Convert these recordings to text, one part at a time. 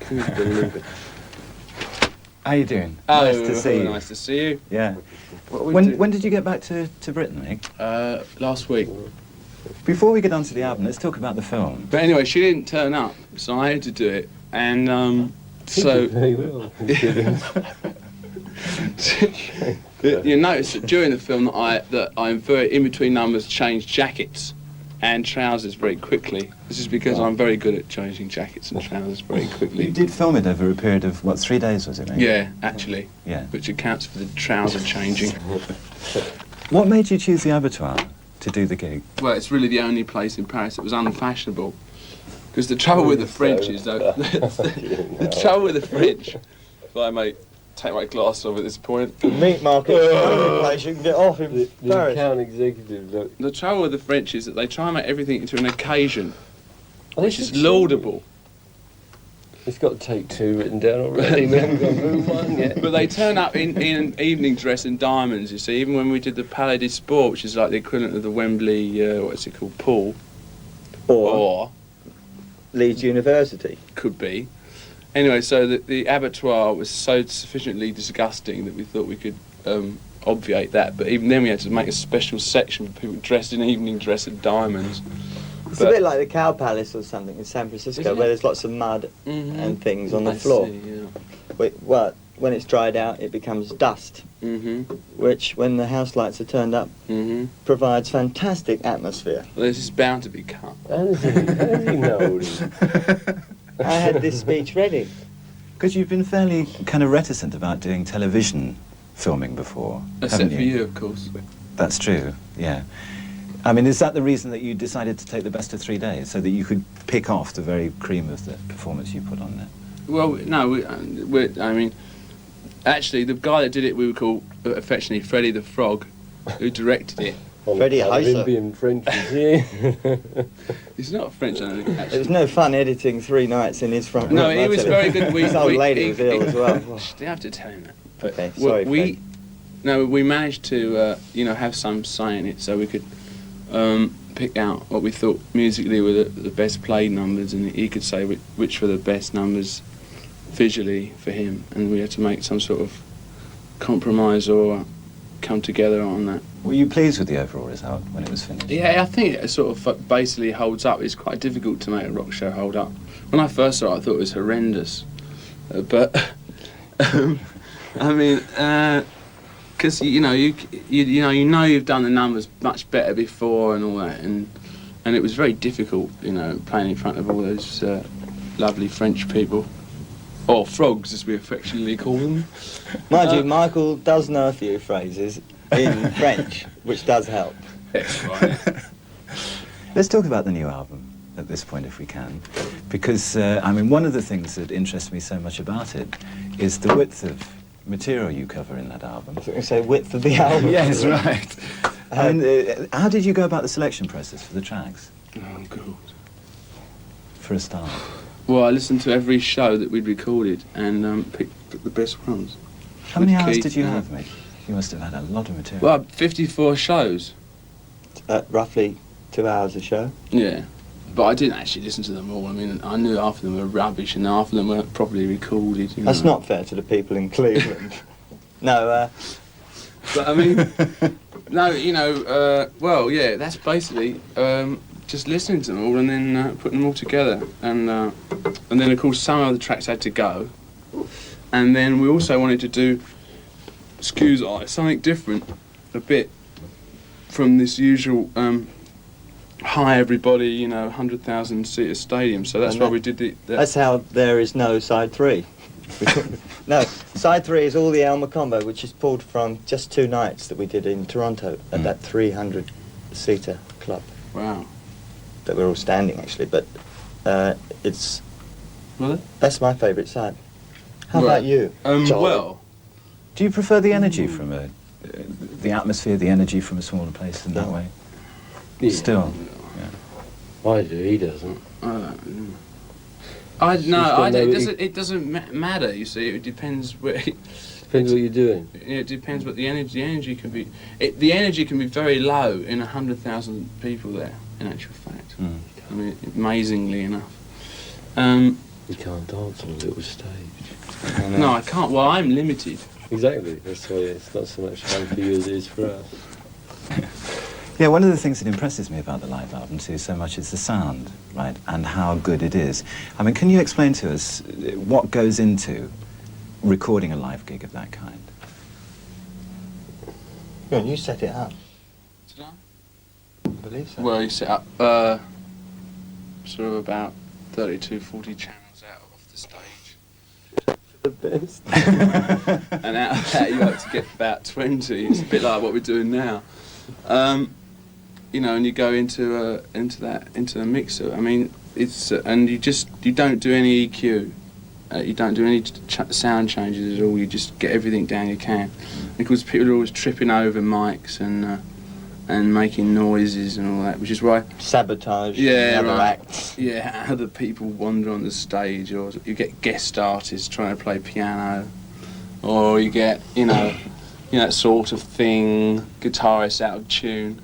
Can you believe it? How you doing? Oh, nice to see you. Nice to see you. Yeah. When did you get back to Britain, Mick? Last week. Before we get on to the album, let's talk about the film. But anyway, she didn't turn up, so I had to do it. And so Very well. you notice that during the film that I'm very in between numbers change jackets and trousers very quickly. This is because I'm very good at changing jackets and trousers very quickly. You did film it over a period of, what, 3 days, was it, mate? Yeah, actually. Yeah. Which accounts for the trouser changing. What made you choose the Abattoir to do the gig? Well, it's really the only place in Paris that was unfashionable. Because the trouble with the French is, though, the trouble with the French, if I may take my glasses off at this point. The meat market is the only place you can get off in The Paris. account executive, look. The trouble with the French is that they try and make everything into an occasion, Oh, which is laudable. It's got take 2 written down already. We haven't got room 1 yet. But they turn up in evening dress and diamonds, you see. Even when we did the Palais des Sports, which is like the equivalent of the Wembley, what's it called, pool. Or Leeds University. could be. Anyway, so the abattoir was so sufficiently disgusting that we thought we could obviate that. But even then we had to make a special section for people dressed in evening dress and diamonds. It's a bit like the Cow Palace or something in San Francisco, Isn't it? where there's lots of mud and things on the floor. Well, when it's dried out, it becomes dust, which, when the house lights are turned up, provides fantastic atmosphere. Well, this is bound to be cut. How does he know? I had this speech ready. Because you've been fairly kind of reticent about doing television filming before, Except haven't for you, of course. That's true, yeah. I mean, is that the reason that you decided to take the best of 3 days, so that you could pick off the very cream of the performance you put on there? Well, no, I mean, actually, the guy that did it, we would call affectionately Freddie the Frog, who directed it. Freddie Heiser. Olympian French, yeah. He's not French, I don't think, actually. It was no fun editing 3 nights in his front room. No, he was very good. His old lady was ill as well. You have to tell him that. But Okay, sorry, Fred. we managed to, have some say in it, so we could pick out what we thought musically were the best played numbers, and he could say which were the best numbers visually for him, and we had to make some sort of compromise or come together on that. Were you pleased with the overall result when it was finished? Yeah, I think it sort of basically holds up. It's quite difficult to make a rock show hold up. When I first saw it, I thought it was horrendous, but I mean, because you know you've done the numbers much better before and all that, and it was very difficult, playing in front of all those lovely French people, or frogs as we affectionately call them. Mind you, Michael does know a few phrases in French, which does help. That's right. Let's talk about the new album at this point, if we can, because I mean, one of the things that interests me so much about it is the width of material you cover in that album. I was going to say width of the album. Yes, right. I mean, how did you go about the selection process for the tracks, Oh God. for a start? Well, I listened to every show that we'd recorded and picked the best ones. How many With hours Keith, did you yeah. have, Mick? You must have had a lot of material. Well, 54 shows. Roughly 2 hours a show. Yeah. But I didn't actually listen to them all. I mean, I knew half of them were rubbish and half of them weren't properly recorded. That's not fair to the people in Cleveland. No, But I mean, no, well, yeah, that's basically just listening to them all and then putting them all together. And then, of course, some of the tracks had to go. And then we also wanted to do, something different, a bit from this usual hi everybody, 100,000 seater stadium. So that's why we did the. that's how there is no side 3. No, side 3 is all the Elmer combo, which is pulled from just 2 nights that we did in Toronto at that 300-seater club. Wow. That we're all standing actually, but it's Really? that's my favourite side. How Right. about you? Charlie? Well, Do you prefer the energy from the atmosphere, the energy from a smaller place in that No. way? Yeah. Still, I do, he doesn't. it doesn't matter. You see, it depends where. Depends what you're doing. It depends what the energy can be. The energy can be very low in 100,000 people there. In actual fact, I mean, amazingly enough. You can't dance on a little stage. No, I can't. Well, I'm limited. Exactly. That's why it's not so much fun for you as it is for us. Yeah, one of the things that impresses me about the live album too so much is the sound, right, and how good it is. I mean, can you explain to us what goes into recording a live gig of that kind? Yeah, you set it up. Did I? I believe so. Well, you set up sort of about 32, 40 channels out off the stage. The best. And out of that you have to get about 20. It's a bit like what we're doing now. You know, and you go into the mixer. I mean, it's and you don't do any EQ. You don't do any sound changes at all. You just get everything down you can. Because people are always tripping over mics and making noises and all that, which is why Sabotage. yeah, other right. acts. Yeah, other people wander on the stage, or you get guest artists trying to play piano, or you get that sort of thing. Guitarists out of tune.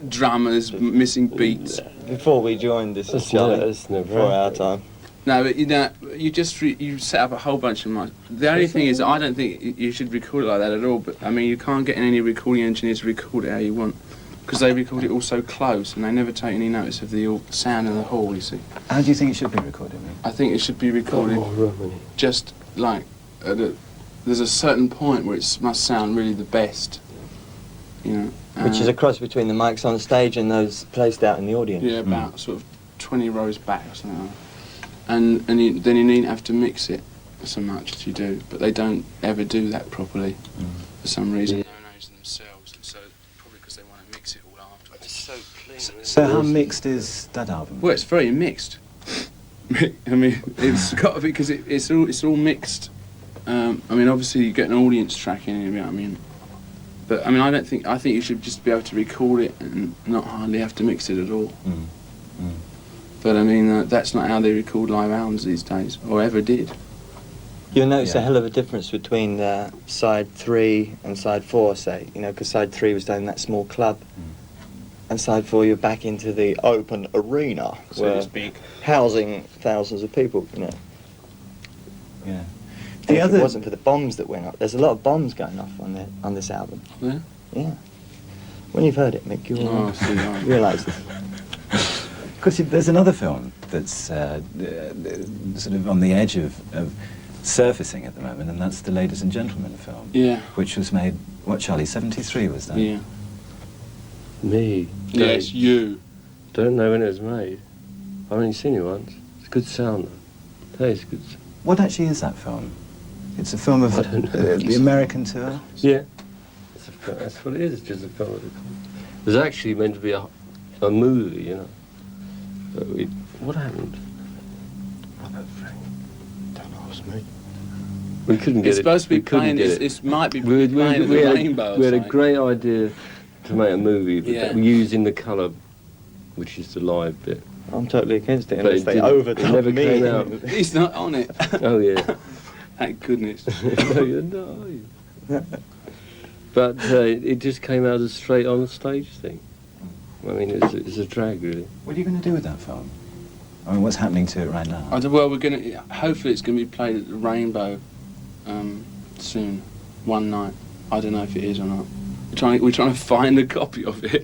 Drummers missing beats. Before we joined this, That's never for our happened. time. No, but you set up a whole bunch of mics. The only thing is, I don't think you should record it like that at all. But I mean, you can't get any recording engineer to record it how you want, because they record it all so close, and they never take any notice of the sound in the hall. You see. How do you think it should be recorded, Mick? I think it should be recorded just like there's a certain point where it must sound really the best. You know. Which is a cross between the mics on stage and those placed out in the audience. Yeah, about sort of 20 rows back or something like that. And then you needn't have to mix it so much as you do, but they don't ever do that properly for some reason. They don't know themselves, and so probably because they want to mix it all afterwards. It's so clean. So how mixed is that album? Well, it's very mixed. I mean, it's got to be because it's all mixed. I mean, obviously you get an audience track in it, you know what I mean. But I mean, I think you should just be able to record it and not hardly have to mix it at all. But I mean, that's not how they record live albums these days, or ever did. You'll notice Yeah. a hell of a difference between side 3 and side 4, say, because side 3 was down in that small club, and side 4 you're back into the open arena, So where to speak. housing thousands of people, Yeah. If it wasn't for the bombs that went up, there's a lot of bombs going off on this album. Yeah? Yeah. When you've heard it, Mick, you'll Oh, I see, right. realise this. Because there's another film that's sort of on the edge of surfacing at the moment, and that's the Ladies and Gentlemen film. Yeah. Which was made, what, Charlie, 73 was that? Yeah. Me. Yes, you. Don't know when it was made. I've only seen it once. It's a good sound though. That is good. What actually is that film? It's a film of I don't know. the American tour? Yeah. That's what it is. It's just a film. It was actually meant to be a movie, But what happened? Don't ask me. We couldn't get It's it. supposed to be we couldn't playing. get It might be We playing at the Rainbow. we had a or something. great idea to make a movie, but Yeah. using the colour, which is the live bit. I'm totally against it But unless it they didn't- overdub it never me. came out. He's not on it. Oh yeah. Thank goodness. No, you're not. Are you? But it just came out as a straight on stage thing. I mean, it's a drag really. What are you going to do with that film? I mean, what's happening to it right now? Well, we're gonna. Hopefully, it's gonna be played at the Rainbow soon, one night. I don't know if it is or not. We're trying to find a copy of it.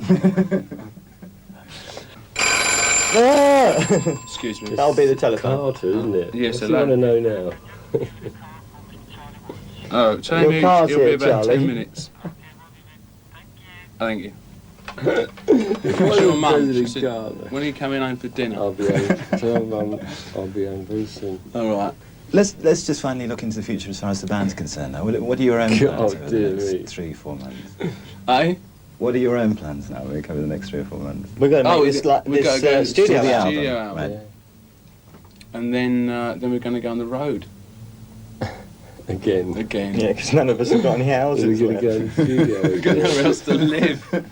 Excuse me. That'll be the telephone. Carter, isn't it? Yes, What do you want to know now? Oh, Jamie, Your car's it'll be here, about Charlie. 10 minutes. Thank you. What's your mum? She said, when are you coming home for dinner? I'll be home. Tell Mum I'll be home very soon. All right. Let's just finally look into the future as far as the band's concerned now. What are your own plans over the dear next me. 3-4 months? Eh? What are your own plans now, Mick, over the next 3 or 4 months? We're going to make we this, got- we gotta go studio studio album. album. Right. Yeah. And then we're going to go on the road Again. again. Yeah, because none of us have got any We're houses going to go in left. the studio We've got again. nowhere else to live. Then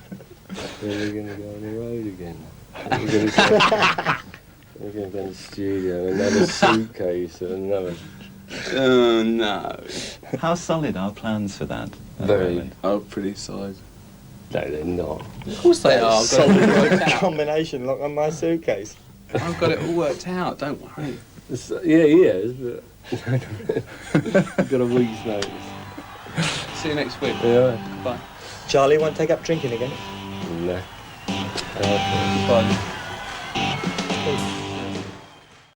we're going to go on the road again. Then we're going to go in the studio, another suitcase and another... Oh, no. How solid are plans for that? at the Very. moment? Oh, pretty solid. No, they're not. Of course they are. I've got it Solid worked out. combination lock on my suitcase. I've got it all worked out, don't worry. Yeah, he is, but I've got a week's notice. See you next week. Yeah. Bye. Charlie won't take up drinking again. No. Bye.